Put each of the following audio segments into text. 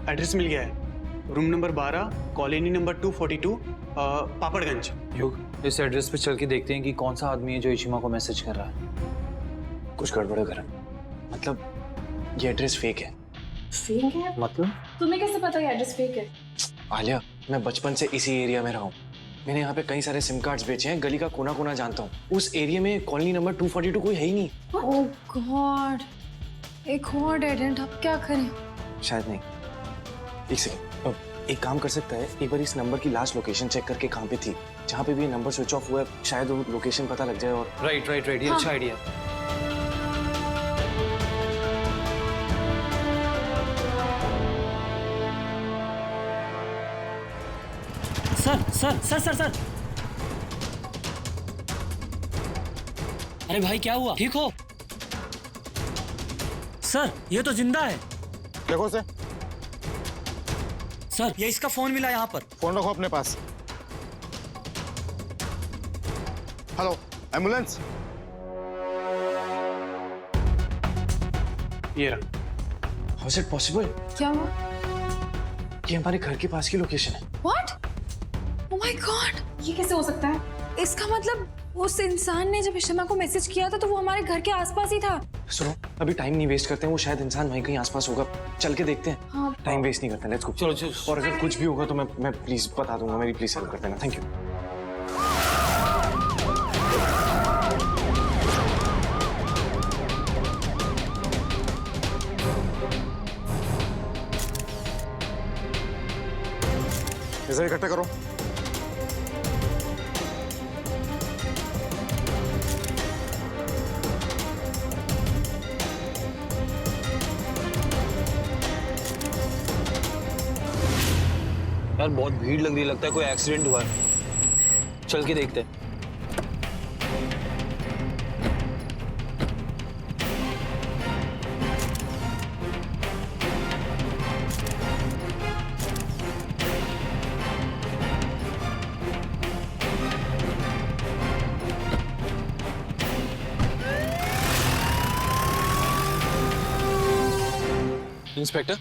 Address मिल गया है। Room number 12, colony number 242, पापड़गंज। युग, इस एड्रेस पे चल के देखते हैं कि कौन सा आदमी है जो इशिमा को मैसेज कर रहा है। कुछ गड़बड़ है घर में। मतलब ये एड्रेस फेक है। फेक है? मतलब? तुम्हें कैसे पता ये एड्रेस फेक है? आलिया, मैं बचपन से इसी एरिया में रहा हूँ। मैंने यहाँ पे कई सारे सिम कार्ड्स बेचे हैं, गली का कोना कोना जानता हूँ। उस एरिया में कॉलोनी नंबर 242 कोई है ही नहीं। ओह गॉड, एक और डेड एंड, अब क्या करें? शायद नहीं। एक सेकंड, एक काम कर सकता है, एक बार इस नंबर की लास्ट लोकेशन चेक करके कहाँ पे थी। जहाँ पे भी ये नंबर स्विच ऑफ हुआ है, शायद वो लोकेशन पता लग जाए। और राइट, ये अच्छा आइडिया। सर। अरे भाई क्या हुआ? ठीक हो? सर ये तो जिंदा है। देखो उसे। सर ये इसका फोन मिला यहाँ पर। फोन रखो अपने पास। Hello, ambulance. ये रहा। How is it possible? क्या हुआ? ये हमारे घर के पास की लोकेशन है। What? Oh my God! ये कैसे हो सकता है? इसका मतलब उस इंसान ने जब इशिमा को मैसेज किया था तो वो हमारे घर के आसपास ही था। सुनो, अभी टाइम नहीं वेस्ट करते हैं, वो शायद इंसान वहीं कहीं आसपास होगा। चल के देखते हैं। हाँ। टाइम वेस्ट नहीं करते, लेट्स गो। चलो। और अगर कुछ भी होगा तो मैं प्लीज बता दूंगा। मेरी प्लीज हेल्प कर देना। Thank you. इसे इकट्ठा करो। यार बहुत भीड़ लग रही है, लगता है कोई एक्सीडेंट हुआ है। चल के देखते हैं। इंस्पेक्टर,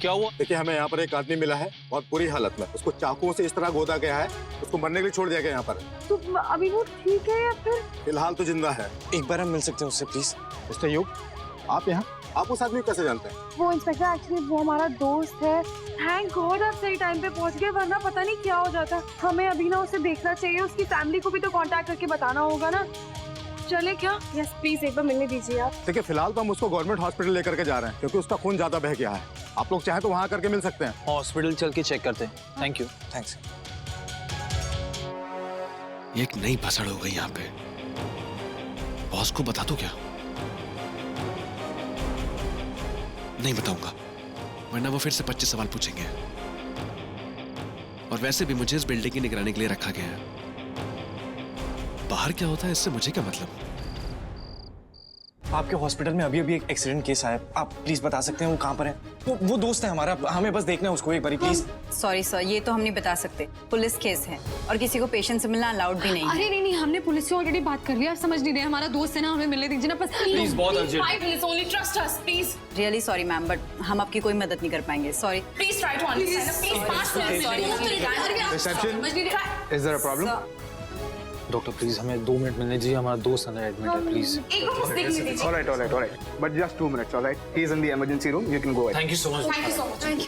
क्या हुआ? देखिए, हमें यहाँ पर एक आदमी मिला है और बुरी हालत में। उसको चाकुओं से इस तरह गोदा गया है, उसको मरने के लिए छोड़ दिया गया यहाँ पर। तो अभी वो ठीक है या फिर? फिलहाल तो जिंदा है। एक बार हम मिल सकते हैं उससे प्लीज? मिस्टर युग, आप यहाँ? आप उस आदमी को कैसे जानते हैं? वो इंस्पेक्टर एक्चुअली वो हमारा दोस्त है। थैंक गॉड आप सही टाइम पे पहुंच गए, वरना पता नहीं क्या हो जाता। हमें अभी ना उसे देखना चाहिए, उसकी फैमिली को भी तो कांटेक्ट करके बताना होगा ना। चले क्या? यस प्लीज, एक बार मिलने दीजिए आप। देखिए, फिलहाल तो हम उसको गवर्नमेंट हॉस्पिटल लेकर के जा रहे हैं क्योंकि उसका खून ज्यादा बह गया है। आप लोग चाहें तो वहाँ करके मिल सकते हैं। हॉस्पिटल चल के चेक करते हैं। Thank you. थैंक्स। ये एक नई भसड़ हो गई यहाँ पे। बॉस को बता दो क्या? नहीं बताऊंगा, वरना वो फिर से 25 सवाल पूछेंगे। और वैसे भी मुझे इस बिल्डिंग की निगरानी के लिए रखा गया है। बाहर क्या होता है इससे मुझे क्या मतलब? आपके हॉस्पिटल में अभी एक एक्सीडेंट केस आया, आप प्लीज बता सकते हैं वो कहाँ पर है? वो दोस्त है हमारा, हमें बस देखना है उसको एक बारी प्लीज। सॉरी सर, ये तो हम नहीं बता सकते, पुलिस केस है और किसी को पेशेंट से मिलना अलाउड भी नहीं है। अरे नहीं, हमने पुलिस से ऑलरेडी बात कर लिया, आप समझ नहीं रहे, हमारा दोस्त है ना, हमें मिलने दीजिए ना बस प्लीज, बहुत urgent. Really sorry ma'am, but हम आपकी कोई मदद नहीं कर पाएंगे। Sorry. Please try to reception, is there a problem? Doctor please हमें 2 मिनट मिलने दीजिए, हमारा दोस्त अंदर एडमिट है, प्लीज। एक बार बस देख लीजिए। All right. But just 2 minutes, all right? He is in the emergency room. You can go ahead. Thank you so much. Thank you so much. Thank you.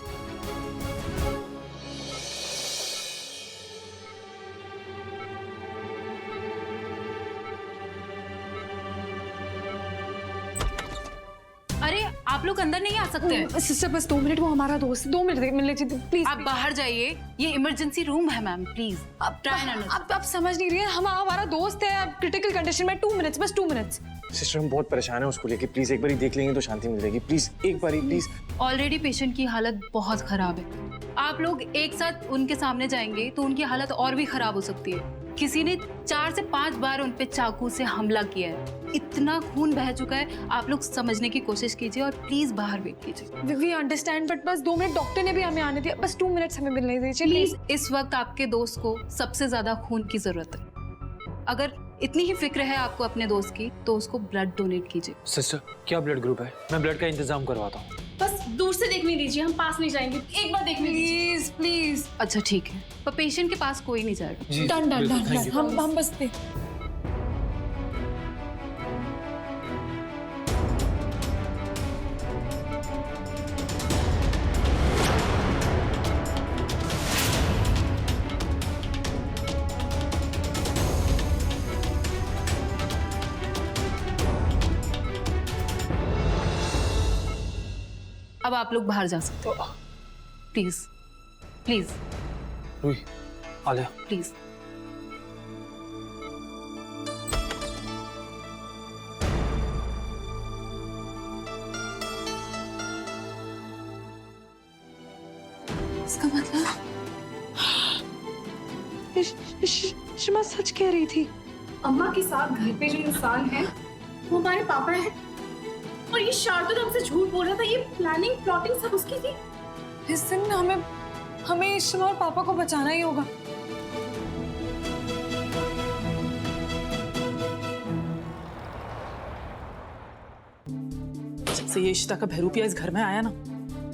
अरे आप लोग अंदर नहीं आ सकते। सिस्टर बस 2 मिनट, वो हमारा दोस्त, 2 मिनट मिलने चाहिए प्लीज। आप बाहर जाइए, ये इमरजेंसी रूम है मैम, प्लीज। आप समझ नहीं रही है, हमारा दोस्त है क्रिटिकल कंडीशन में। 2 मिनट्स, बस 2 मिनट्स। सिस्टर हम बहुत परेशान है उसको लेके, प्लीज एक बार देख लेंगे तो शांति मिल जाएगी। प्लीज एक बार प्लीज। ऑलरेडी पेशेंट की हालत बहुत खराब है, आप लोग एक साथ उनके सामने जाएंगे तो उनकी हालत और भी खराब हो सकती है। किसी ने 4 से 5 बार उन पे चाकू से हमला किया है, इतना खून बह चुका है। आप लोग समझने की कोशिश कीजिए और प्लीज बाहर वेट कीजिए। वी अंडरस्टैंड, बट बस 2 मिनट, डॉक्टर ने भी हमें आने दिया, बस 2 मिनट्स हमें मिलने दीजिए प्लीज। इस वक्त आपके दोस्त को सबसे ज्यादा खून की जरूरत है। अगर इतनी ही फिक्र है आपको अपने दोस्त की तो उसको ब्लड डोनेट कीजिए। सिस्टर क्या ब्लड ग्रुप है? मैं ब्लड का इंतजाम करवाता हूँ। बस दूर से देखने दीजिए, हम पास नहीं जाएंगे, एक बार देखने दीजिए प्लीज प्लीज। अच्छा ठीक है, पर पेशेंट के पास कोई नहीं जाएगा। डन डन डन, हम बस देख। अब आप लोग बाहर जा सकते हो, प्लीज प्लीज रुई, आलिया। प्लीज। इसका मतलब शिमा सच कह रही थी। अम्मा के साथ घर पे जो इंसान है वो हमारे पापा है, और ये शार्दुल हमसे झूठ बोल रहा था। ये प्लानिंग प्लॉटिंग सब उसकी थी। इस दिन हमें शिमा और पापा को बचाना ही होगा। जब से ये इशिता का बहरूपिया इस घर में आया ना,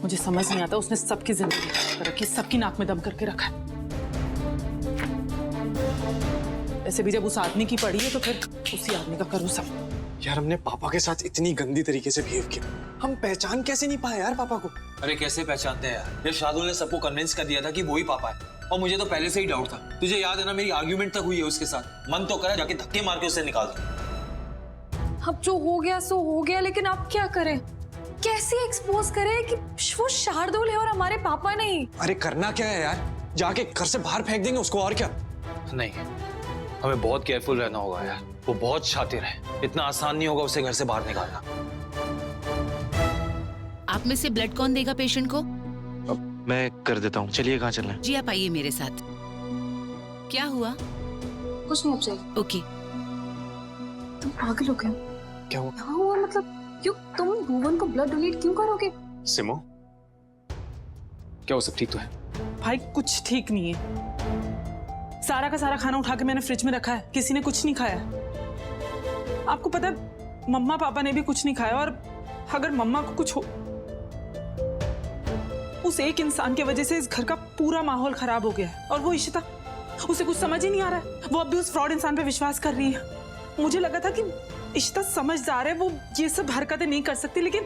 मुझे समझ नहीं आता उसने सबकी जिंदगी खराब कर रखी, सबकी नाक में दम करके रखा है। ऐसे भी जब उस आदमी की पड़ी है तो फिर उसी आदमी का करूँ सब। यार हमने पापा के साथ इतनी गंदी तरीके से बिहेव किया, हम पहचान कैसे नहीं पाए यार पापा को? अरे कैसे पहचानते हैं यार? ये शार्दुल ने सबको कन्विंस कर दिया था कि वो ही पापा है, और मुझे तो पहले से ही डाउट था। तुझे याद है ना, मेरी आर्ग्यूमेंट तक हुई है उसके साथ। मन तो करा जाके धक्के मार के उसे निकाल दूं। अब जो हो गया सो हो गया, लेकिन अब क्या करें? कैसे एक्सपोज करें कि वो शार्दुल है और हमारे पापा नहीं? अरे करना क्या है यार, जाके घर से बाहर फेंक देंगे उसको, और क्या? नहीं, हमें बहुत केयरफुल रहना होगा यार। वो बहुत शातिर है, इतना आसान नहीं होगा उसे घर से बाहर निकालना। आप में से ब्लड कौन देगा पेशेंट को? अब मैं कर देता हूँ, चलिए कहाँ चलना है? जी आप आइए मेरे साथ। क्या हुआ? कुछ नहीं, अब चाहिए। ओके। तुम पागल हो गए? क्या हुआ? क्या हुआ मतलब? क्यों तुम भुवन को ब्लड डोनेट क्यों करोगे? सिमो, क्या वो सब ठीक तो है? भाई कुछ ठीक नहीं है। सारा का सारा खाना उठा के मैंने फ्रिज में रखा है, किसी ने कुछ नहीं खाया। आपको पता है मम्मा पापा ने भी कुछ नहीं खाया, और अगर मम्मा को कुछ हो, उस एक इंसान की वजह से इस घर का पूरा माहौल खराब हो गया है। और वो इशिता, उसे कुछ समझ ही नहीं आ रहा है, वो अब भी उस फ्रॉड इंसान पे विश्वास कर रही है। मुझे लगा था कि इशिता समझदार है, वो ये सब हरकतें नहीं कर सकती, लेकिन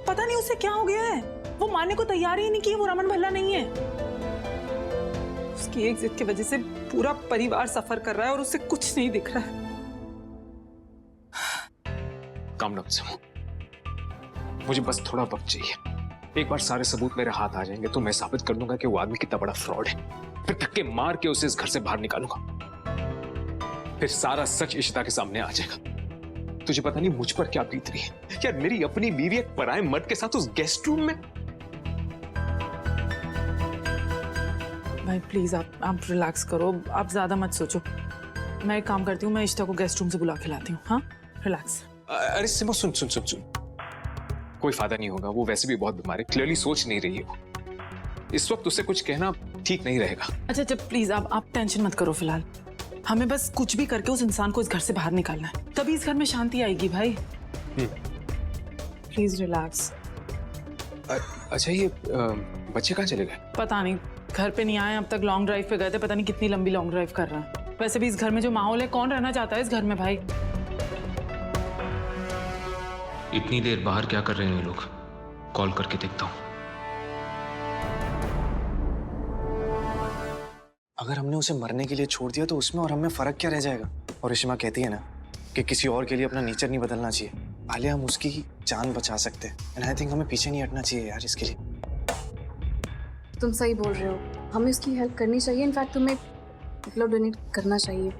पता नहीं उसे क्या हो गया है। वो मानने को तैयार ही नहीं कि वो रमन भल्ला नहीं है। उसकी एक जिद की वजह से पूरा परिवार सफर कर रहा है और उसे कुछ नहीं दिख रहा है। काम डाउन सिमो, मुझे बस थोड़ा वक्त चाहिए। एक बार सारे सबूत मेरे हाथ आ जाएंगे तो मैं साबित कर दूंगा कि वो आदमी कितना बड़ा फ्रॉड है। फिर धक्के मार के उसे इस घर से बाहर निकालूंगा, फिर सारा सच इशिता के सामने आ जाएगा। तुझे पता नहीं मुझ पर क्या बीत रही है यार। मेरी अपनी बीवी एक पराये मर्द के साथ उस गेस्ट रूम में। भाई प्लीज आप रिलैक्स करो, आप ज्यादा मत सोचो। मैं एक काम करती हूँ, मैं इशिता को गेस्ट रूम से बुला के लाती हूँ। हाँ रिलैक्स। अरे सिमो सुन सुन सुन सुन, कोई फायदा नहीं होगा, वो वैसे भी बहुत बीमार है, क्लियरली सोच नहीं रही है वो। इस वक्त उसे कुछ कहना ठीक नहीं रहेगा। अच्छा अच्छा प्लीज आप टेंशन मत करो फिलहाल। हमें बस कुछ भी करके उस इंसान को इस घर से बाहर निकालना है, तभी इस घर में शांति आएगी भाई। Please relax. अच्छा ये बच्चे कहाँ चले गए? पता नहीं, घर पे नहीं आए अब तक, लॉन्ग ड्राइव पे गए थे। पता नहीं कितनी लंबी लॉन्ग ड्राइव कर रहा है। वैसे भी इस घर में जो माहौल है, कौन रहना चाहता है इस घर में भाई? इतनी देर बाहर क्या कर रहे हैं ये लोग? कॉल करके देखता हूँ। अगर हमने उसे मरने के लिए छोड़ दिया तो उसमें और हमें फर्क क्या रह जाएगा? और रिशिमा कहती है ना कि किसी और के लिए अपना नेचर नहीं बदलना चाहिए। आलिया, हम उसकी जान बचा सकते हैं, एंड आई थिंक हमें पीछे नहीं हटना चाहिए यार इसके लिए। तुम सही बोल रहे हो, हमें उसकी हेल्प करनी चाहिए। इनफैक्ट तुम्हें ब्लड डोनेट करना चाहिए।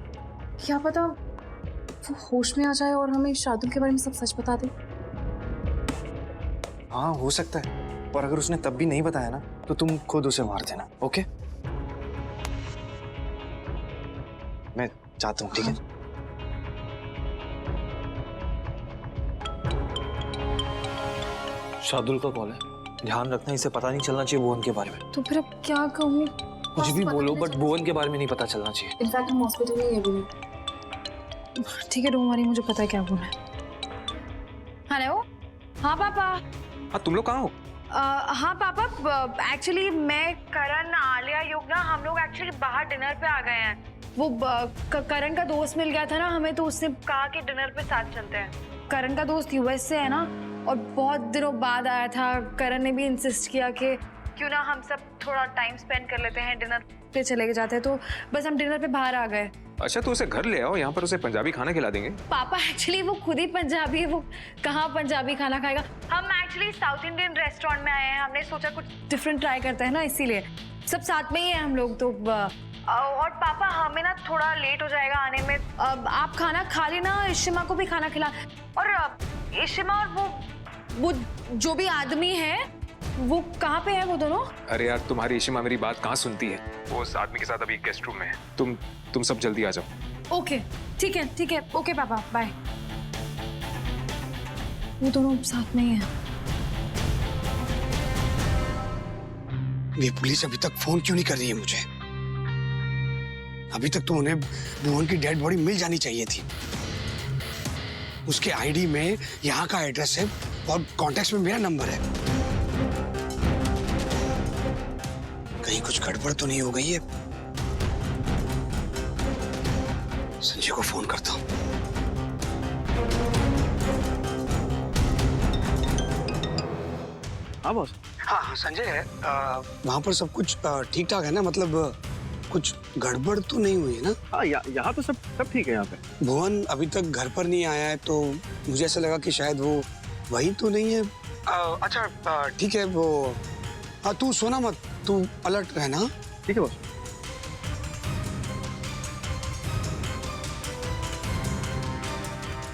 क्या पता वो होश में आ जाए और हमें शार्दुल के बारे में सब सच बता दे। हाँ हो सकता है, और अगर उसने तब भी नहीं बताया ना तो तुम खुद उसे मार देना। ओके, मैं चाहता हूँ, ठीक है? शार्दुल का कॉल है, ध्यान रखना, इसे पता नहीं चलना चाहिए भुवन के बारे में। तो फिर अब क्या कहूँ? कुछ भी बोलो, बट भुवन के बारे में नहीं पता चलना चाहिए। इनफैक्ट हम हॉस्पिटल में ही अभी। ठीक है, डोंट वरी, मुझे पता है क्या बोलना है। हेलो, हाँ पापा। हाँ तुम लोग कहाँ हो? हाँ पापा, एक्चुअली मैं करण आलिया युग ना हम लोग एक्चुअली बाहर डिनर पे आ गए हैं। वो करण का दोस्त मिल गया था ना हमें, तो उसने कहा कि डिनर पे साथ चलते हैं। करण का दोस्त यूएस से है ना, और बहुत दिनों बाद आया था। करण ने भी इंसिस्ट किया कि क्यों ना हम सब थोड़ा टाइम स्पेंड कर लेते हैं, डिनर पे चले जाते हैं। तो बस हम डिनर पे बाहर आ गए। अच्छा तो उसे घर ले आओ, यहाँ पर उसे पंजाबी खाना खिला देंगे। पापा एक्चुअली वो खुद ही पंजाबी है, वो कहाँ पंजाबी खाना खाएगा। हम एक्चुअली साउथ इंडियन रेस्टोरेंट में आए हैं, हमने सोचा कुछ डिफरेंट ट्राई करते हैं ना, इसीलिए सब साथ में ही है हम लोग। तो और पापा हमें ना थोड़ा लेट हो जाएगा आने में, आप खाना खा लेना, इशिमा को भी खाना खिला। और इशिमा और वो जो भी आदमी है वो कहाँ पे है वो दोनों? अरे यार तुम्हारी इशिमा मेरी बात कहाँ सुनती है, वो उस आदमी के साथ अभी गेस्ट रूम में है। तुम सब जल्दी आ जाओ। ओके ठीक है, ओके पापा बाय। वो दोनों साथ में ही है। ये पुलिस अभी तक फोन क्यों नहीं कर रही है मुझे? अभी तक तो उन्हें भुवन की डेड बॉडी मिल जानी चाहिए थी। उसके आईडी में यहाँ का एड्रेस है और कॉन्टेक्ट्स में मेरा नंबर है। कहीं कुछ गड़बड़ तो नहीं हो गई है? संजय को फोन करता हूँ। हाँ बॉस। हाँ संजय है। वहाँ पर सब कुछ ठीक ठाक है ना? मतलब कुछ गड़बड़ तो नहीं हुई है ना? हाँ यहाँ तो सब ठीक है। यहाँ पे भुवन अभी तक घर पर नहीं आया है, तो मुझे ऐसा लगा कि शायद वो वही तो नहीं है। अच्छा ठीक है, वो हाँ तू सोना मत, तू अलर्ट रहना। ठीक है बॉस।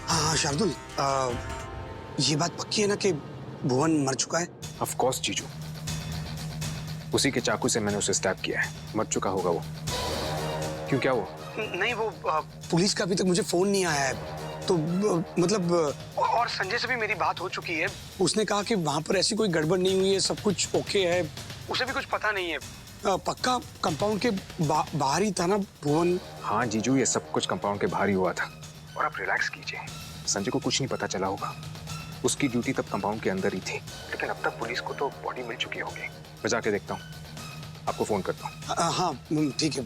हाँ शार्दुल, ये बात पक्की है ना कि भुवन मर चुका है? ऑफ कोर्स जीजू, उसी के चाकू से मैंने उसे स्टैब किया है। मर चुका होगा वो। क्यों, क्या हुआ? नहीं वो पुलिस का अभी तक मुझे फोन नहीं आया है, तो मतलब और संजय से भी मेरी बात हो चुकी है। उसने कहा कि वहां पर ऐसी कोई गड़बड़ नहीं हुई है, सब कुछ ओके है, उसे भी कुछ पता नहीं है। पक्का कंपाउंड के बाहर ही था ना भुवन? हाँ जीजू, ये सब कुछ कंपाउंड के बाहर ही हुआ था। और आप रिलैक्स कीजिए, संजय को कुछ नहीं पता चला होगा। उसकी ड्यूटी तब कंपाउंड के अंदर ही थी, लेकिन अब तक पुलिस को तो बॉडी मिल चुकी होगी। मैं जाके देखता हूँ, आपको फोन करता हूँ। हाँ ठीक है।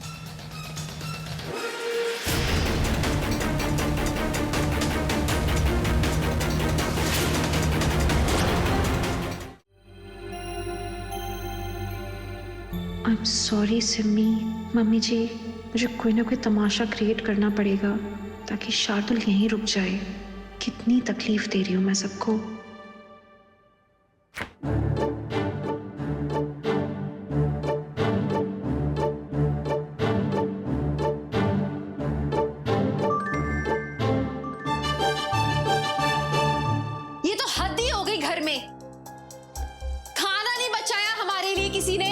I am sorry Simi. Mummy जी, मुझे कोई ना कोई तमाशा क्रिएट करना पड़ेगा ताकि शार्दुल यहीं रुक जाए। कितनी तकलीफ दे रही हूँ मैं सबको। ये तो हद ही हो गई, घर में खाना नहीं बचाया हमारे लिए किसी ने।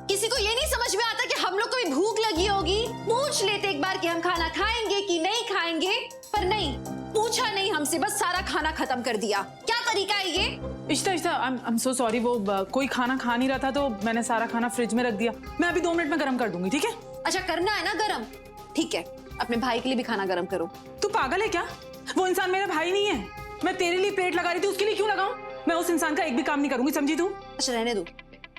किसी को ये नहीं समझ में आता कि हम लोग को भी भूख लगी होगी। पूछ लेते एक बार कि हम खाना खाएंगे कि नहीं खाएंगे, पर नहीं, पूछा नहीं हमसे, बस सारा खाना खत्म कर दिया। क्या तरीका है ये? इश्ता आई एम सो सॉरी। वो कोई खाना खा नहीं रहा था तो मैंने सारा खाना फ्रिज में रख दिया। मैं अभी 2 मिनट में गर्म कर दूंगी, ठीक है? अच्छा करना है ना गरम, ठीक है। अपने भाई के लिए भी खाना गरम करो। तू पागल है क्या? वो इंसान मेरा भाई नहीं है। मैं तेरे लिए प्लेट लगा रही थी, उसके लिए क्यों लगाऊं? मैं उस इंसान का एक भी काम नहीं करूंगी, समझी तू? अच्छा रहने दो,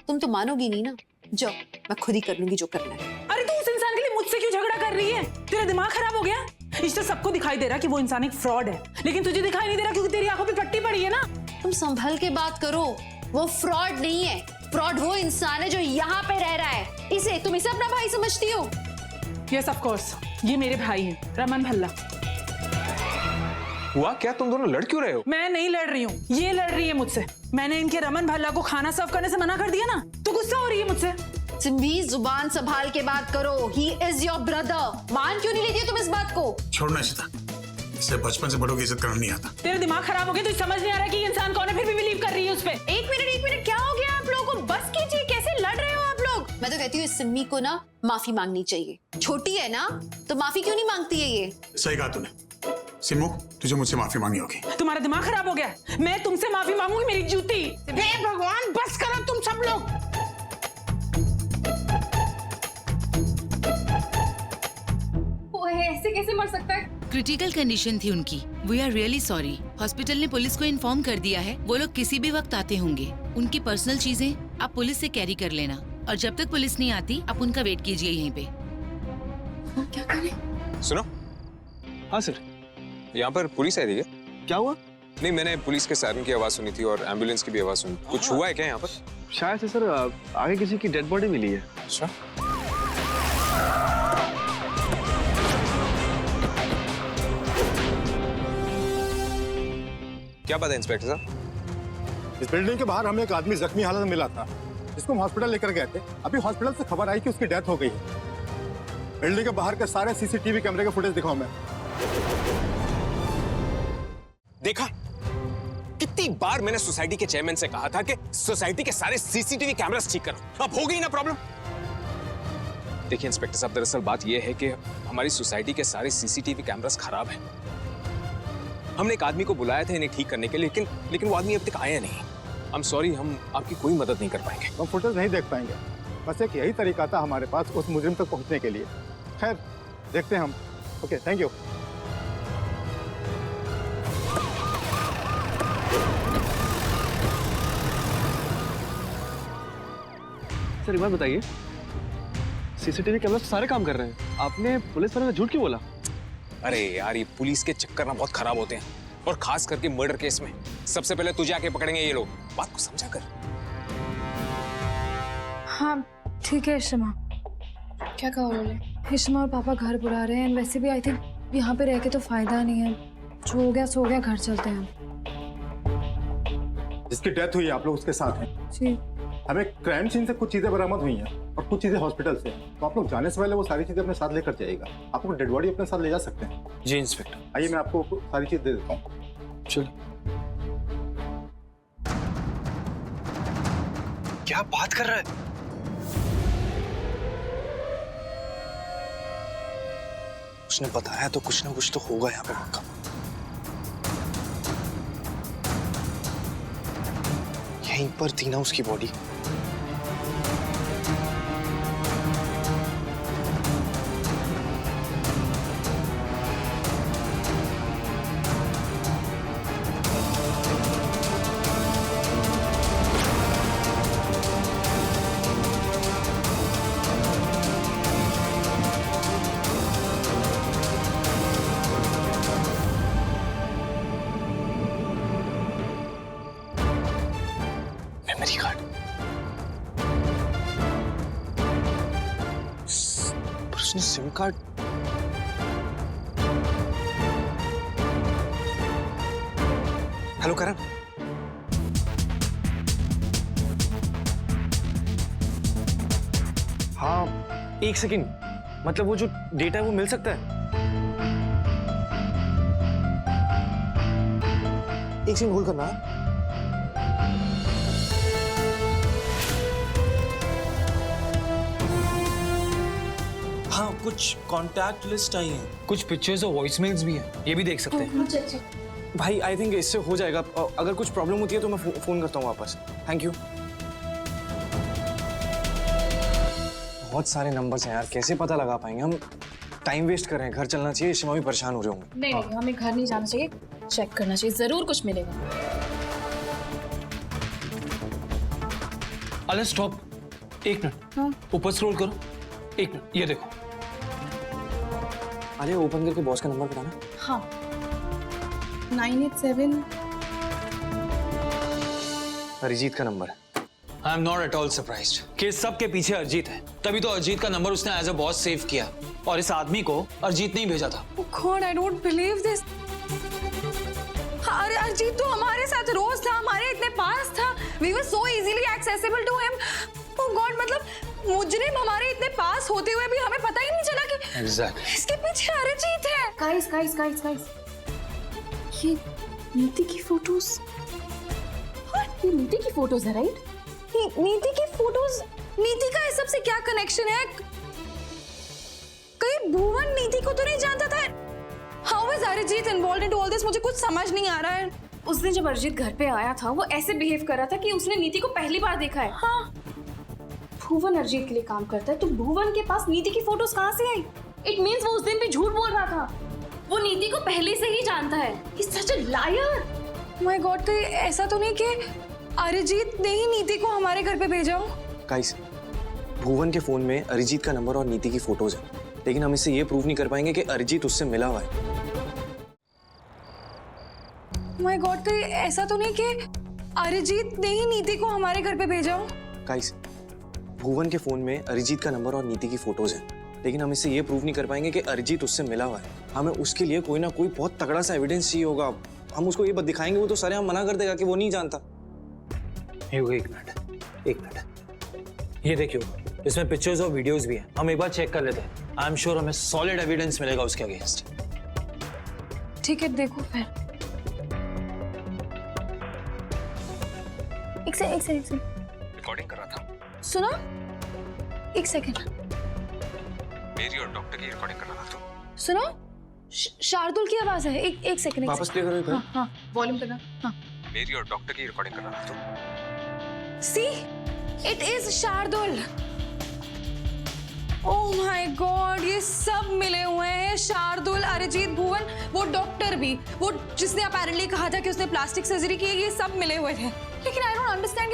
तुम तो मानोगी नहीं ना। जाओ, मैं खुद ही कर लूंगी जो करना है। अरे तू उस इंसान के लिए मुझसे क्यों झगड़ा कर रही है? तेरा दिमाग खराब हो गया? इश्ता सबको दिखाई दे रहा कि वो इंसान एक फ्रॉड है, लेकिन तुझे दिखाई नहीं दे रहा क्योंकि तेरी आंखों पे पट्टी पड़ी है ना। तुम संभल के बात करो। वो फ्रॉड नहीं है, फ्रॉड वो इंसान है जो यहाँ पे रह रहा है। तुम इसे अपना भाई समझती हो? यस ऑफ कोर्स, ये मेरे भाई हैं, रमन भल्ला। हुआ क्या? तुम दोनों लड़ क्यों रहे हो? मैं नहीं लड़ रही हूँ, ये लड़ रही है मुझसे। मैंने इनके रमन भल्ला को खाना सर्व करने से मना कर दिया ना, तो गुस्सा हो रही है मुझसे। सिम्भी, जुबान संभाल के बात करो। He is your brother. मान क्यों नहीं लेती तुम इस बात को? छोड़ना इशिता, इसे बचपन से बड़ों की इज्जत करना नहीं आता। तेरा दिमाग खराब हो गया, तुझे समझ नहीं आ रहा कि ये इंसान कौन है, फिर भी बिलीव कर रही है उस पे। एक मिनट, क्या हो गया आप लोगों को? बस कीजिए, कैसे लड़ रहे हो आप लोग? मैं तो कहती हूँ इस सिम्मी को ना माफी मांगनी चाहिए। छोटी है ना, तो माफी क्यों नहीं मांगती है ये? सही कहा तूने सिमू, तुझे मुझसे माफी मांगनी होगी। तुम्हारा दिमाग खराब हो गया? मैं तुमसे माफी मांगूंगी, मेरी जूती। हे भगवान, बस करो तुम सब लोग। वो ऐसे कैसे मर सकता है? क्रिटिकल कंडीशन थी उनकी। We are really sorry. Hospital ने पुलिस को इन्फॉर्म कर दिया है, वो लोग किसी भी वक्त आते होंगे। उनकी पर्सनल चीजें आप पुलिस से कैरी कर लेना, और जब तक पुलिस नहीं आती आप उनका वेट कीजिए यहीं पे। क्या करें? सुनो। हाँ सर, यहाँ पर पुलिस आई थी क्या? क्या हुआ? नहीं, मैंने पुलिस के सायरन की आवाज सुनी थी और एम्बुलेंस की भी आवाज सुनी। कुछ हुआ है क्या यहाँ पर? शायद से सर आगे किसी की डेड बॉडी मिली है। अच्छा। क्या बात है इंस्पेक्टर साहब? इस बिल्डिंग के बाहर हमें एक आदमी जख्मी हालत में मिला था, जिसको हम हॉस्पिटल लेकर गए थे। अभी हॉस्पिटल से खबर आई कि उसकी डेथ हो गई है। बिल्डिंग के बाहर के सारे सीसीटीवी कैमरे के फुटेज दिखाओ मैं। देखा, कितनी बार मैंने सोसाइटी के चेयरमैन से कहा था कि सोसाइटी के सारे सीसीटीवी कैमरास ठीक करो। अब हो गई ना प्रॉब्लम। देखिए इंस्पेक्टर साहब, दरअसल बात यह है कि हमारी सोसाइटी के सारे सीसीटीवी कैमरास खराब हैं। हमने एक आदमी को बुलाया था इन्हें ठीक करने के लिए, लेकिन वो आदमी अब तक आया नहीं। आई एम सॉरी, हम आपकी कोई मदद नहीं कर पाएंगे। हम फुटेज नहीं देख पाएंगे। बस एक यही तरीका था हमारे पास उस मुजरिम तक पहुंचने के लिए। खैर, देखते हैं हम। Okay, thank you. सर एक बात बताइए, सीसीटीवी कैमरा सारे काम कर रहे हैं, आपने पुलिस वाले को झूठ क्यों बोला? अरे यार, ये पुलिस के चक्कर ना बहुत खराब होते हैं, और खास करके मर्डर केस में। सबसे पहले तुझे आके पकड़ेंगे ये लोग। बात को समझा कर। हाँ ठीक है इशिमा। क्या कहा उन्होंने? इशिमा और पापा घर बुला रहे हैं। वैसे भी आई थिंक यहाँ पे रह के तो फायदा नहीं है। जो हो गया सो गया, घर चलते हैं। जिसकी डेथ हुई है आप लोग उसके साथ हैं। जी। हमें क्राइम सीन से कुछ चीजें बरामद हुई हैं और कुछ चीजें हॉस्पिटल से। तो आप लोग जाने से पहले वो सारी चीजें अपने साथ लेकर जाइएगा। आप लोग डेड बॉडी अपने साथ ले जा सकते हैं। जी इंस्पेक्टर। आइए, मैं आपको सारी चीज दे देता हूँ। चलो। क्या बात कर रहा है? उसने बताया तो कुछ ना कुछ तो होगा यहाँ पे पक्का। यहीं पर थी ना उसकी बॉडी। Memory card. उसने सिम कार्ड। हेलो करण। हाँ एक सेकंड, मतलब वो जो डेटा है वो मिल सकता है? एक सेकंड होल्ड करना। हाँ, कुछ कांटेक्ट लिस्ट आई है, कुछ पिक्चर्स और वॉइसमेल्स भी हैं, ये भी देख सकते हैं। भाई आई थिंक इससे हो जाएगा। अगर कुछ प्रॉब्लम होती है तो मैं फोन करता हूँ वापस। Thank you. बहुत सारे नंबर्स हैं यार, कैसे पता लगा पाएंगे हम? टाइम वेस्ट कर रहे हैं, घर चलना चाहिए। शिमा भी परेशान हो रहे होंगे। नहीं नहीं, हमें घर नहीं जाना चाहिए, चेक करना चाहिए, जरूर कुछ मिलेगा। अरे स्टॉप, एक मिनट। ऊपर स्क्रॉल करो। एक मिनट, ये देखो। अरे ओपन करके बॉस का नंबर बताना। हाँ 987। अरिजीत का नंबर है। I am not at all surprised कि सबके पीछे अरिजीत है। तभी तो अरिजीत का नंबर उसने एज अ बॉस सेव किया, और इस आदमी को अरिजीत नहीं भेजा था। Oh God, I don't believe this. अरे अरिजीत तो हमारे साथ रोज था, हमारे इतने पास था। We were so easily accessible to him. Oh God, मतलब मुजरिम हमारे इतने पास होते हुए भी हमें पता ही नहीं चला कि Exactly. इसके पीछे अरिजीत है। Guys, ये नीति की फोटोज। ये नीति की फोटोज है, राइट? नीति की फोटोज। नीति का इस सब से क्या कनेक्शन है? कहीं भुवन नीति को तो नहीं जानता था? How is Arijit involved into all this? मुझे कुछ समझ नहीं आ रहा है। उस दिन जब अरिजीत घर पे आया था, वो ऐसे बिहेव कर रहा था कि उसने नीति को पहली बार देखा है। हाँ। भुवन अरिजीत के लिए काम करता है, तो भुवन के पास नीति की फोटोज कहाँ से आई? इट मीन्स वो उस दिन भी झूठ बोल रहा था। वो नीति को पहले से ही जानता है। He's such a liar. My God, तो ऐसा तो नहीं कि अरिजीत ने ही नीति को हमारे घर पे भेजा हो। गाइस, भुवन के फोन में अरिजीत का नंबर और नीति की फोटोज है, लेकिन हम इससे ये प्रूव नहीं कर पाएंगे कि अरिजीत उससे मिला हुआ है। माय गॉड, तो ऐसा तो नहीं कि अरिजीत ने ही नीति को हमारे घर पे भेजा हो। गाइस, भुवन के फोन में अरिजीत का नंबर और नीति की फोटोज है, लेकिन हम इससे ये प्रूव नहीं कर पाएंगे कि अरिजीत उससे मिला हुआ है। हमें उसके लिए कोई ना कोई बहुत तगड़ा सा एविडेंस चाहिए होगा। हम उसको ये बात दिखाएंगे, वो तो सारे हम मना कर देगा कि वो नहीं जानता। एक मिनट, ये देखियो, इसमें पिक्चर्स और वीडियोस भी हैं। हम एक बार चेक कर लेते हैं। आई एम श्योर हमें सॉलिड एविडेंस मिलेगा उसके अगेंस्ट। ठीक है, देखो फिर। एक सेकंड रिकॉर्डिंग कर रहा था। सुनो, एक सेकंड। मेरी और डॉक्टर की रिकॉर्डिंग कर रहा था। सुनो, शार्दुल की आवाज है। एक सेकंड। वापस प्ले करो। हाँ, वॉल्यूम करना। हाँ। मेरी और डॉक्टर की रिकॉर्डिंग कर रहा था। See, it is Shardul. Oh my God, ये सब मिले हुए हैं। शार्दुल, अरिजीत, भुवन, वो डॉक्टर भी, वो जिसने अपेरेंटली कहा था कि उसने प्लास्टिक सर्जरी की है, ये सब मिले हुए थे। लेकिन आई डोंट अंडरस्टैंड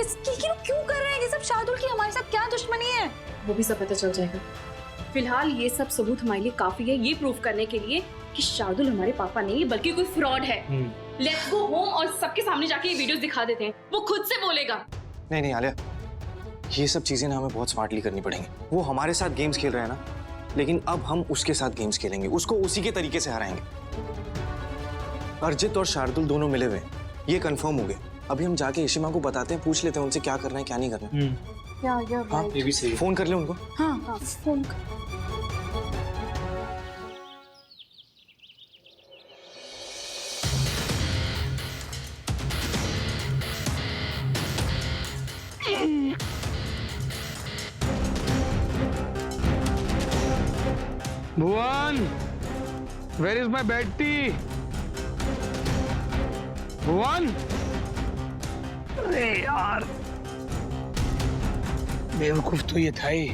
क्यों कर रहे हैं ये सब। शार्दुल की हमारे साथ क्या दुश्मनी है? वो भी सब पता चल जाएगा। फिलहाल ये सब सबूत हमारे लिए काफी है, ये प्रूव करने के लिए कि शार्दुल हमारे पापा नहीं बल्कि कोई फ्रॉड है। लेट्स गो होम और सबके सामने जाके ये वीडियोस दिखा देते हैं, वो खुद से बोलेगा। नहीं आलिया, ये सब चीजें ना हमें बहुत स्मार्टली करनी पड़ेंगी। वो हमारे साथ गेम्स खेल रहा है ना, लेकिन अब हम उसके साथ गेम्स खेलेंगे, उसको उसी के तरीके से हराएंगे। अरिजीत और शार्दुल दोनों मिले हुए, ये कंफर्म हो गए। अभी हम जाके इशिमा को बताते हैं, पूछ लेते हैं उनसे क्या करना है क्या नहीं करना। हाँ, ये भी सही है। फोन कर ले उनको। हाँ, फोन कर। भुवन, where is my bed tea? भुवन, अरे यार, बेवकूफ तो ये था ही,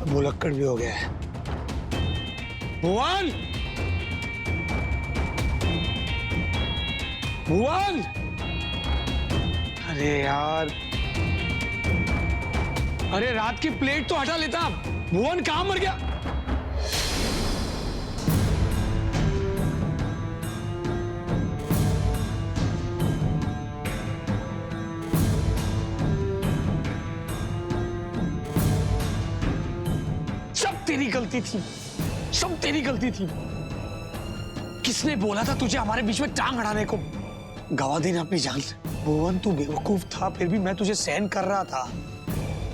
भुलक्कड़ भी हो गया है। भुवन, भुवन, अरे यार, अरे रात की प्लेट तो हटा लेता। भुवन कहाँ मर गया? तेरी गलती थी, सब तेरी गलती थी। किसने बोला था तुझे हमारे बीच में टांग अड़ाने को? गवा देना अपनी जान। भुवन, तू बेवकूफ था, फिर भी मैं तुझे सहन कर रहा था,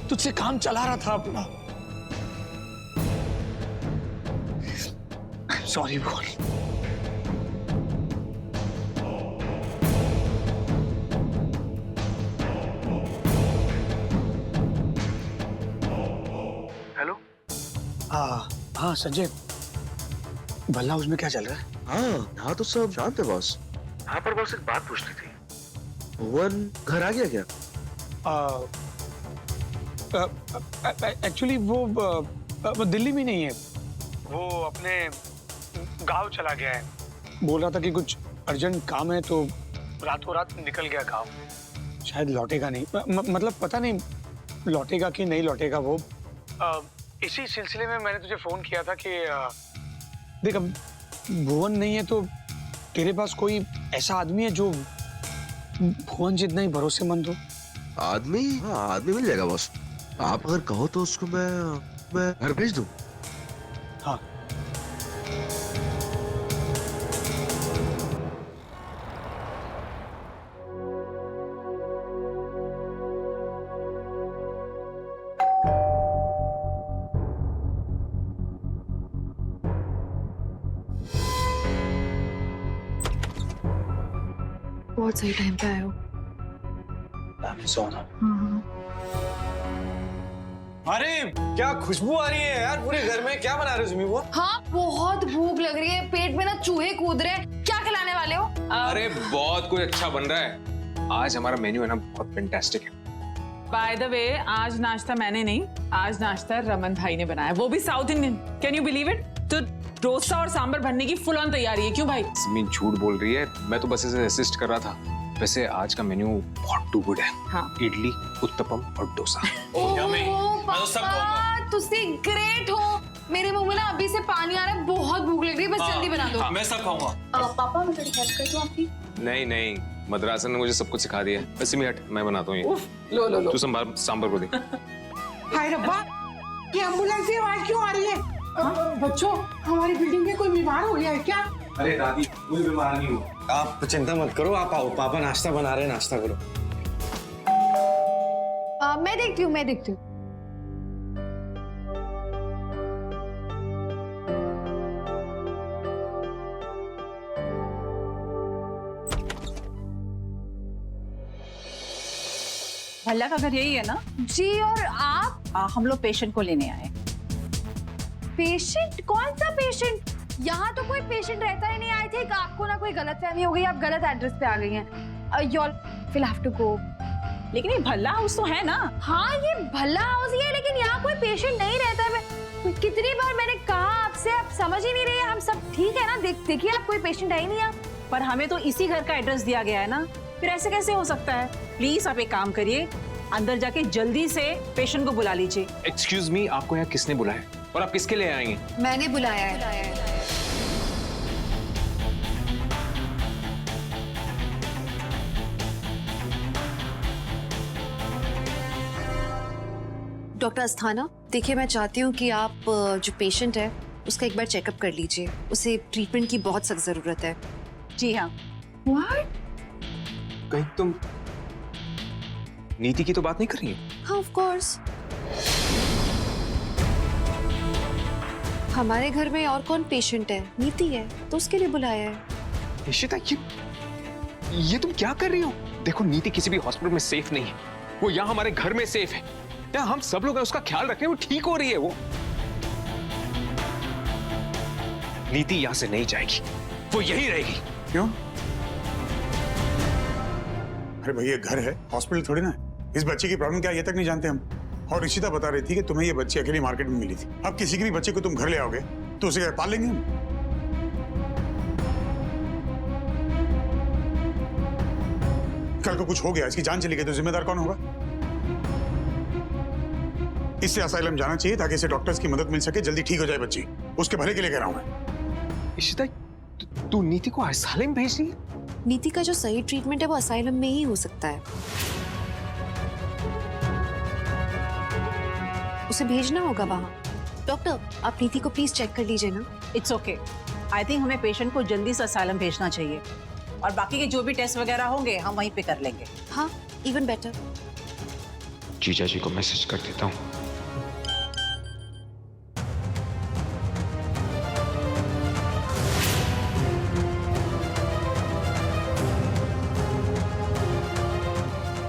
तुझसे काम चला रहा था अपना। सॉरी भुवन। हाँ संजय, भला उसमें क्या चल रहा है? हाँ, यहाँ तो सब शांत है बॉस। हाँ, पर बॉस एक बात पूछनी थी। भुवन घर आ गया क्या? एक्चुअली वो दिल्ली में नहीं है, वो अपने गांव चला गया है। बोल रहा था कि कुछ अर्जेंट काम है, तो रातों रात निकल गया गांव। शायद लौटेगा नहीं, मतलब पता नहीं लौटेगा कि नहीं लौटेगा वो। इसी सिलसिले में मैंने तुझे फोन किया था कि देख, अब भुवन नहीं है तो तेरे पास कोई ऐसा आदमी है जो भुवन जितना ही भरोसेमंद हो? आदमी? हाँ, आदमी मिल जाएगा बॉस। आप अगर कहो तो उसको मैं घर भेज दूं। हाँ। बहुत सही टाइम पे आए हो। अरे क्या खुशबू आ रही है यार पूरे घर में। क्या बना रहे हो जिमी वो? हाँ, बहुत भूख लग रही है, पेट में ना चूहे कूद रहे हैं। क्या खिलाने वाले हो? अरे बहुत कुछ अच्छा बन रहा है। आज हमारा मेन्यू है ना, बहुत फैंटास्टिक है। बाय द वे, आज नाश्ता मैंने नहीं, आज नाश्ता रमन भाई ने बनाया, वो भी south Indian. Can you believe it? तो डोसा और सांबर बनने की फुल ऑन तैयारी है। क्यों भाई? जमीन झूठ बोल रही है, मैं तो बस इसे असिस्ट कर रहा था। वैसे आज का मेन्यू बहुत टू गुड है। हाँ। इडली, उत्तपम और डोसा। तुसी ग्रेट हो। मेरे मुंह में ना अभी से पानी आ रहा है, बहुत भूख लग रही है, बस जल्दी बना दो। मैं सब खाऊंगा। पापा मैं थोड़ी हेल्प कर दूं आपकी? नहीं नहीं, मद्रासन ने मुझे सब कुछ सिखा दिया है। वैसे भी हट, मैं बनाता हूँ ये। लो लो लो। तू सांभर को दे। हाय रब्बा, ये एम्बुलेंस की आवाज क्यों आ रही है? बच्चों, हमारी बिल्डिंग में कोई बीमार हो गया है क्या? अरे दादी, कोई बीमार नहीं हुआ। आप चिंता मत करो, आप आओ, पापा नाश्ता बना रहे हैं, नाश्ता करो। मैं देखती हूँ। भल्ला का घर यही है ना? जी, और आप? हम लोग पेशेंट को लेने आए। पेशेंट? कौन सा पेशेंट? यहाँ तो कोई पेशेंट रहता ही नहीं। आई थिंक आपको ना कोई गलतफहमी हो गई, आप गलत एड्रेस पे आ गई हैं। You all will have to go. लेकिन ये भल्ला हाउस तो है ना? हाँ, ये भल्ला हाउस ही है, लेकिन यहाँ कोई पेशेंट नहीं रहता है। कितनी बार मैंने कहा आपसे, आप समझ ही नहीं रहे। हम सब ठीक है ना? देखिए, आप कोई पेशेंट है ही नहीं। आप पर हमें तो इसी घर का एड्रेस दिया गया है ना, फिर ऐसे कैसे हो सकता है? प्लीज आप एक काम करिए, अंदर जाके जल्दी से पेशेंट को बुला लीजिए। एक्सक्यूज मी, आपको यहाँ किसने बुलाया और आप किसके लिए आएंगे? मैंने बुलाया है। डॉक्टर अस्थाना, देखिए मैं चाहती हूँ कि आप जो पेशेंट है उसका एक बार चेकअप कर लीजिए। उसे ट्रीटमेंट की बहुत सख्त जरूरत है। जी हाँ। व्हाट? कहीं तुम नीति की तो बात नहीं कर रही हो? हाँ, ऑफ कोर्स। हमारे घर में और कौन पेशेंट है? नीति है, तो उसके लिए बुलाया है। इशिता, ये तुम क्या कर रही हो? देखो, नीति किसी भी हॉस्पिटल में सेफ नहीं है। वो यहाँ हमारे घर में सेफ है। यहाँ हम सब लोग उसका ख्याल रखें, वो ठीक हो रही है। वो नीति यहाँ से नहीं जाएगी, वो यहीं रहेगी। क्यों? अरे भैया, घर है, हॉस्पिटल थोड़ी ना है। इस बच्चे की प्रॉब्लम क्या है ये तक नहीं जानते हम। और इशिता बता रही थी कि तुम्हें ये बच्ची अकेली मार्केट में मिली थी। अब किसी के भी बच्चे को तुम घर ले आओगे तो उसे पाल लेंगे हम। कल को कुछ हो गया, इसकी जान चली गई तो जिम्मेदार कौन होगा? इससे असाइलम जाना चाहिए ताकि इसे डॉक्टर्स की मदद मिल सके, जल्दी ठीक हो जाए बच्ची। उसके भले के लिए कह रहा हूं मैं। इशिता, तू नीति को असाइलम भेज रही है? नीति का जो सही ट्रीटमेंट है वो असाइलम में ही हो सकता है। उसे भेजना होगा वहां। डॉक्टर, आप नीति को प्लीज चेक कर लीजिए ना। It's okay. आई थिंक हमें पेशेंट को जल्दी से असाइलम भेजना चाहिए, और बाकी के जो भी टेस्ट वगैरह होंगे हम वहीं पे कर लेंगे। हाँ, इवन बेटर। जीजा जी को मैसेज कर देता हूँ।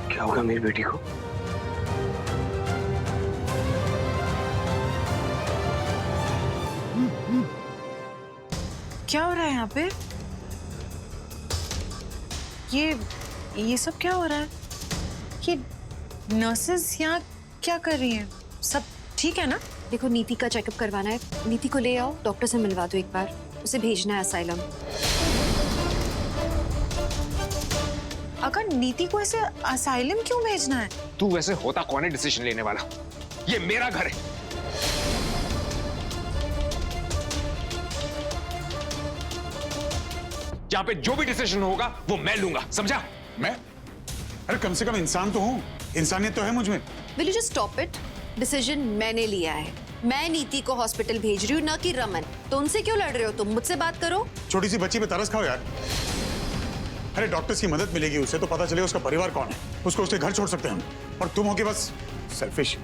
क्या होगा मेरी बेटी को? क्या हो रहा है यहाँ पे? ये सब क्या हो रहा है? ये नर्सेस यहाँ क्या कर रही हैं? सब ठीक है ना? देखो, नीति का चेकअप करवाना है। नीति को ले आओ, डॉक्टर से मिलवा दो एक बार। उसे भेजना है असाइलम। अगर नीति को ऐसे असाइलम क्यों भेजना है? तू वैसे होता कौन है डिसीजन लेने वाला? ये मेरा घर है। यहाँ पे जो भी डिसीजन होगा वो मैं लूंगा, समझा? मैं? अरे कम से कम इंसान तो हूँ, इंसानियत तो है मुझ में। Will you just stop it? Decision मैंने लिया है। मैं नीति को हॉस्पिटल भेज रही हूँ, ना कि रमन। तो उनसे क्यों लड़ रहे हो तुम? मुझसे बात करो। छोटी सी बच्ची पे तरस खाओ यार। अरे डॉक्टर्स की मदद मिलेगी उसे तो पता चलेगा उसका परिवार कौन है। उसको उसके घर छोड़ सकते हैं हम, और तुम हो के बस सेल्फिश।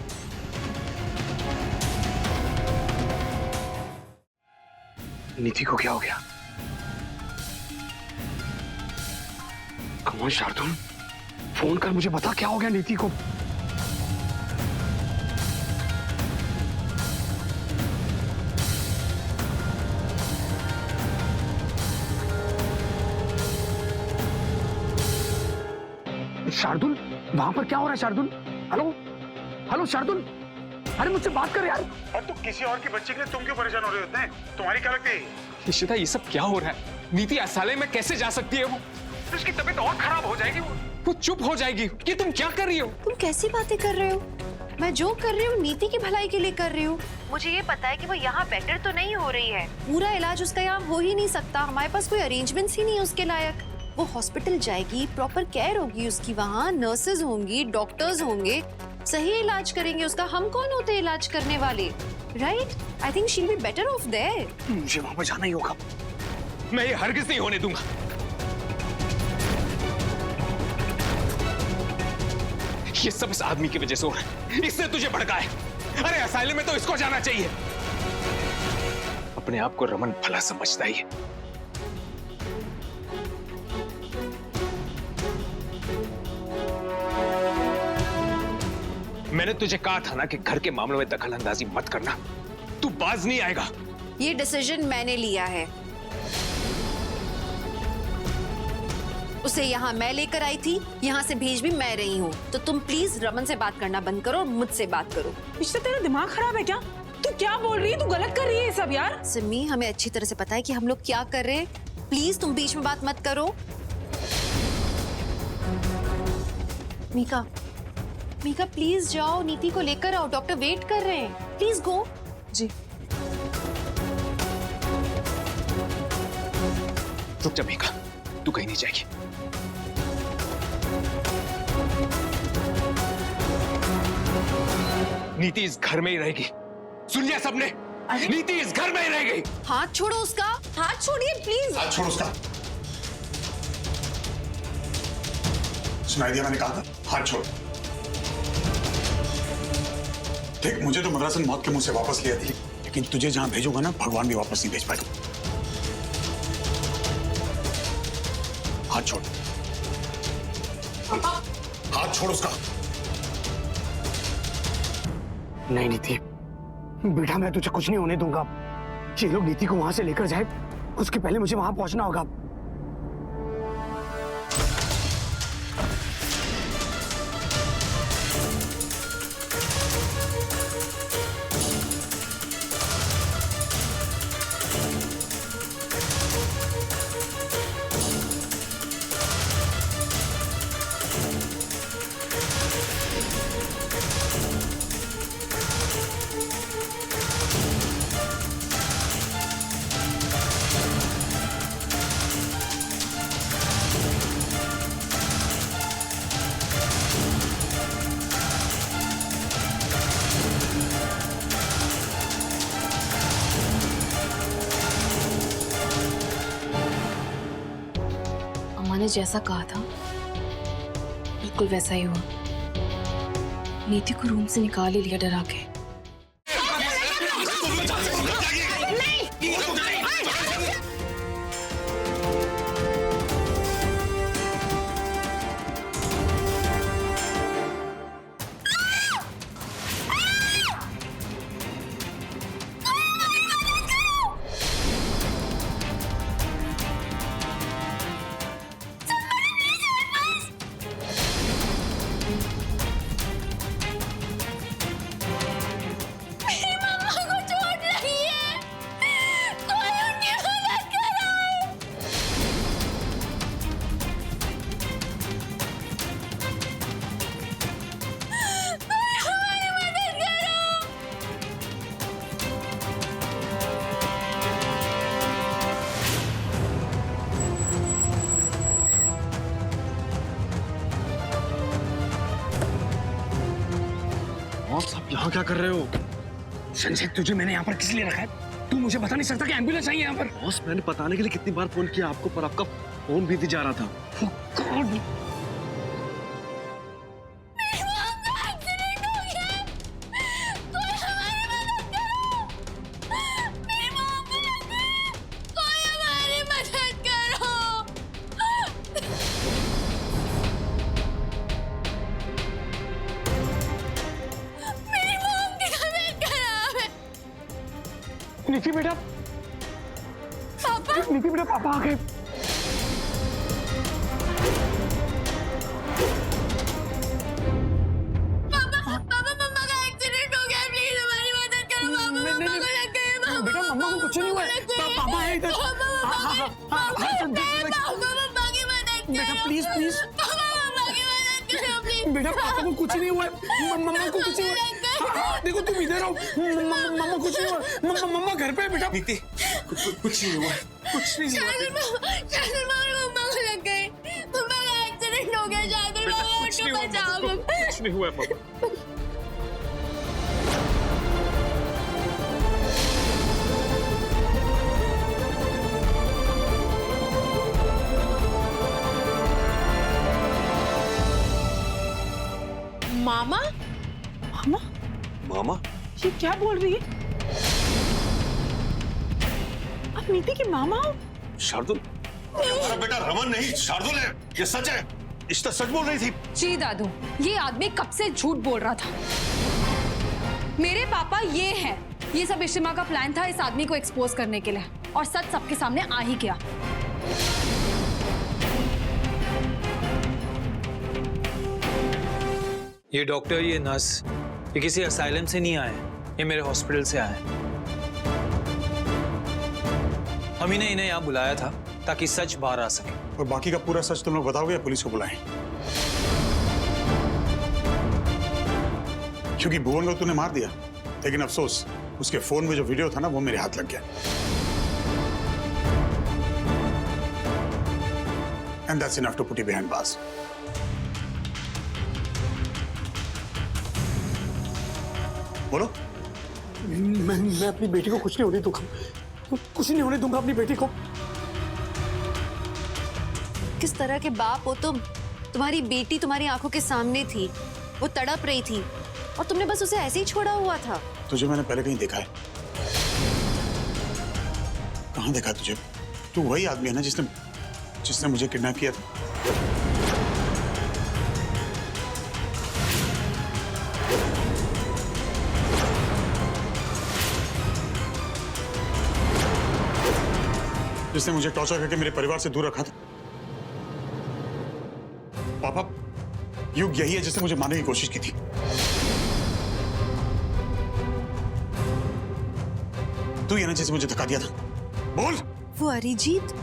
नीति को क्या हो गया? कम ऑन शार्दुल, फोन कर मुझे बता क्या हो गया नीति को। शार्दुल, वहां पर क्या हो रहा है? शार्दुल, हेलो हेलो शार्दुल, अरे मुझसे बात कर यार। और तुम किसी और के बच्चे के लिए तुम क्यों परेशान हो रहे हो इतने? तुम्हारी क्या लगती है? इशिता, ये सब क्या हो रहा है? नीति असाइलम में कैसे जा सकती है वो? तो उसकी तबीयत और खराब हो जाएगी, वो चुप हो जाएगी। ये तुम क्या कर रही हो? तुम कैसी बातें कर रहे हो? मैं जो कर रही हूँ नीति की भलाई के लिए कर रही हूँ। मुझे ये पता है कि वो यहाँ बेटर तो नहीं हो रही है, पूरा इलाज उसका यहाँ हो ही नहीं सकता, हमारे पास कोई अरेंजमेंट्स ही नहीं है उसके लायक। वो हॉस्पिटल जाएगी, प्रॉपर केयर होगी उसकी, वहाँ नर्सेज होंगी, डॉक्टर्स होंगे, सही इलाज करेंगे उसका। हम कौन होते हैं इलाज करने वाले, right? I think she will be better of their. मुझे वहां पर जाना ही होगा, मैं ये हरगिज नहीं होने दूंगा। ये सब इस आदमी की वजह से हो रहा है, इसने तुझे भड़काया। अरे असाइलम में तो इसको जाना चाहिए। अपने आप को रमन भला समझता ही है। मैंने तुझे कहा था ना कि घर के मामलों में दखल अंदाजी मत करना, तू बाज नहीं आएगा। ये डिसीजन मैंने लिया है, उसे यहाँ मैं लेकर आई थी, यहाँ से भेज भी मैं रही हूँ। तो तुम प्लीज रमन से बात करना बंद करो और मुझसे बात करो। इश्ता तेरा दिमाग खराब है क्या? तू क्या बोल रही है? तू गलत कर रही है ये सब यार। सिमी, हमें अच्छी तरह से पता है कि हम लोग क्या कर रहे हैं, प्लीज तुम बीच में बात मत करो। मीका, मीका प्लीज जाओ, नीति को लेकर आओ, डॉक्टर वेट कर रहे हैं, प्लीज गो। जी। रुक जा मीका, तू कहीं नहीं जाएगी। नीति इस घर में ही रहेगी, सुन लिया सबने? नीति इस घर में ही रहेगी। हाथ छोड़ो उसका, हाथ छोड़िए प्लीज। हाथ छोड़ो उसका। सुनाई दिया मैंने कहा था, हाथ छोड़। देख, मुझे तो मदरसन मौत के मुंह से वापस लिया थी, लेकिन तुझे जहां भेजूंगा ना, भगवान भी वापस नहीं भेज पाएगा। हाथ छोड़, हाथ छोड़ उसका। नहीं नीति, बेटा मैं तुझे कुछ नहीं होने दूंगा। ये लोग नीति को वहां से लेकर जाए, उसके पहले मुझे वहां पहुंचना होगा। ने जैसा कहा था बिल्कुल वैसा ही हुआ। नीति को रूम से निकाल ही लिया डरा के। बॉस, आप यहाँ क्या कर रहे हो? संजय, तुझे मैंने यहाँ पर किस लिए रखा है? तू मुझे बता नहीं सकता कि एम्बुलेंस आई है यहाँ पर? बॉस, मैंने बताने के लिए कितनी बार फोन किया आपको, पर आपका फोन भी जा रहा था। नीति बेटा, पापा, नीति बेटा, पापा आ गए। पापा, मम्मा का एक्सीडेंट हो गया, प्लीज हमारी मदद करो। पापा, मम्मा को लग गया। बेटा, मम्मा को कुछ नहीं हुआ है। पापा है इधर। पापा की मदद करो। बेटा प्लीज प्लीज बेटा पापा को कुछ नहीं हुआ है, मम्मा को कुछ नहीं हुआ है। हाँ, देखो तुम इधर आओ, मम्मा कुछ नहीं हुआ, मम्मा घर पे है बेटा। नीति कुछ नहीं हुआ, कुछ नहीं हुआ। मम्मा को लग गई, मम्मा का एक्सीडेंट हो गया, शार्दुल मामा उनको बचाओ। कुछ नहीं हुआ पापा। मामा? मामा? मामा? ये क्या बोल रही है? आप नीति की मामा हो? शार्दुल? हमारा बेटा रमन नहीं, शार्दुल है। ये सच है। इश्ता सच बोल रही थी। जी दादू, ये आदमी कब से झूठ बोल रहा था। मेरे पापा ये हैं। ये सब इश्तिमा का प्लान था इस आदमी को एक्सपोज करने के लिए, और सच सबके सामने आ ही गया। ये डॉक्टर, ये नर्स, ये किसी असाइलम से नहीं आए, ये मेरे हॉस्पिटल से आए। हम ही ने इन्हें यहाँ बुलाया था ताकि सच बाहर आ सके। और बाकी का पूरा सच तुम लोग बताओगे या पुलिस को बुलाएं? क्योंकि भुवन को तूने मार दिया, लेकिन अफसोस उसके फोन में जो वीडियो था ना, वो मेरे हाथ लग गया। And that's enough to put you behind bars. बोलो। मैं अपनी बेटी को कुछ नहीं होने दूंगा, कुछ नहीं होने दूंगा अपनी बेटी को। किस तरह के बाप हो तुम? तुम्हारी बेटी तुम्हारी आंखों के सामने थी, वो तड़प रही थी, और तुमने बस उसे ऐसे ही छोड़ा हुआ था। तुझे मैंने पहले कहीं देखा है? कहाँ देखा तुझे? तू वही आदमी है ना जिसने मुझे किडनैप किया था। जिसने मुझे टॉर्चर करके मेरे परिवार से दूर रखा था। पापा, युग यही है जिसने मुझे मारने की कोशिश की थी। तू ये ना जिसने मुझे धक्का दिया था। बोल। वो अरिजीत?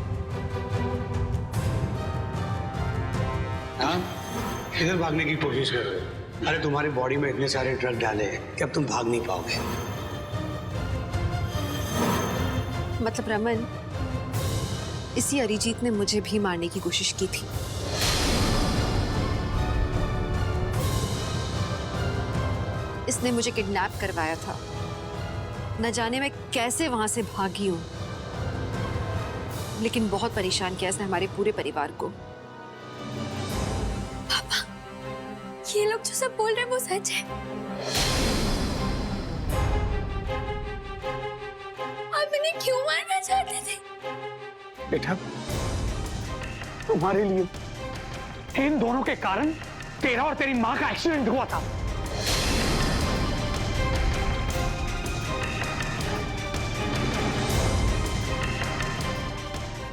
हाँ, इधर भागने की कोशिश कर रहे हो। अरे तुम्हारी बॉडी में इतने सारे ड्रग डाले हैं कि अब तुम भाग नहीं पाओगे। मतलब रमन, इसी अरिजीत ने मुझे भी मारने की कोशिश की थी। इसने मुझे किडनैप करवाया था। न जाने मैं कैसे वहां से भागी हूं, लेकिन बहुत परेशान किया इसने हमारे पूरे परिवार को। पापा, ये लोग जो सब बोल रहे हैं वो सच है? आप इन्हें क्यों मारना चाहते थे? बेटा, तुम्हारे लिए, इन दोनों के कारण तेरा और तेरी माँ का एक्सीडेंट हुआ था।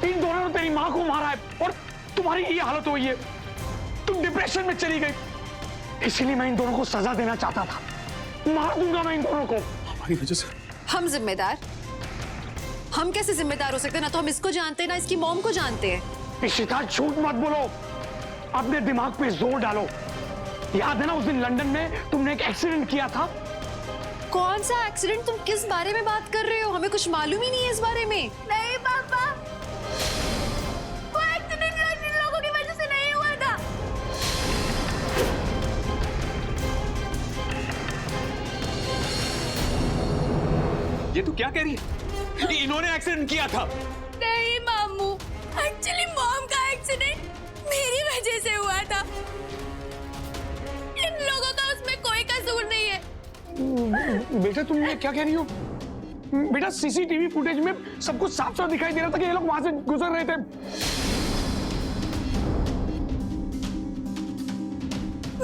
इन दोनों ने तेरी माँ को मारा है और तुम्हारी ये हालत हुई है। तुम डिप्रेशन में चली गई। इसीलिए मैं इन दोनों को सजा देना चाहता था। मार दूंगा मैं इन दोनों को। हमारी वजह से हम जिम्मेदार? हम कैसे जिम्मेदार हो सकते हैं? ना तो हम इसको जानते हैं, ना इसकी मॉम को जानते हैं। इशिता, झूठ मत बोलो, अपने दिमाग पे जोर डालो। याद है ना उस दिन लंदन में तुमने एक एक्सीडेंट किया था? कौन सा एक्सीडेंट? तुम किस बारे में बात कर रहे हो? हमें कुछ मालूम ही नहीं है इस बारे में। नहीं पापा, वो एक्सीडेंट इन लोगों की वजह से नहीं हुआ था। ये तू क्या कह रही है? इन्होंने एक्सीडेंट किया था? नहीं मामू, एक्चुअली मॉम का एक्सीडेंट मेरी वजह से हुआ था। इन लोगों का उसमें कोई कसूर नहीं है। बेटा तुम ये क्या कह रही हो? बेटा सीसीटीवी फुटेज में सब कुछ साफ साफ दिखाई दे रहा था कि ये लोग वहां से गुजर रहे थे।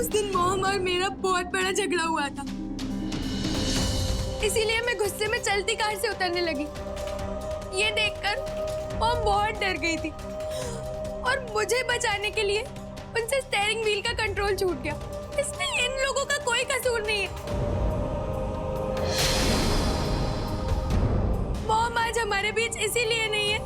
उस दिन मॉम और मेरा बहुत बड़ा झगड़ा हुआ था, इसीलिए मैं गुस्से में चलती कार से उतरने लगी। ये देखकर मॉम बहुत डर गई थी और मुझे बचाने के लिए उनसे स्टीयरिंग व्हील का कंट्रोल छूट गया। इसमें इन लोगों का कोई कसूर नहीं है। मॉम आज हमारे बीच इसीलिए नहीं है